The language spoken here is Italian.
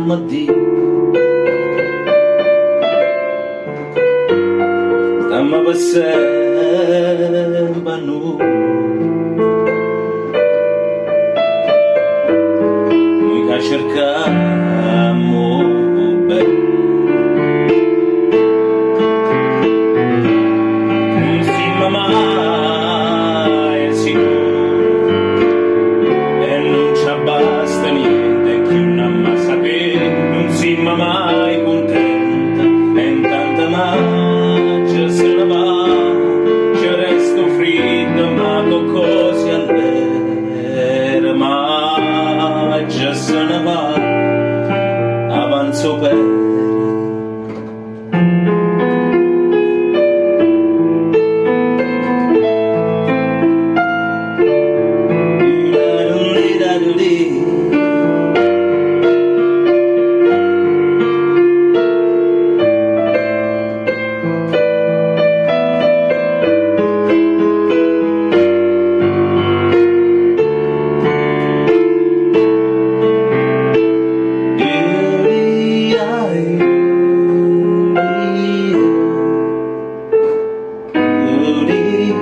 matí estava sempre nu noi che cercammo bene non si mai sicuro e non ci basta niente che una massa non si mai contenta e in tanta magia se ne va ci resto freddo ma con cose all'era magia se ne va avanzo per Udi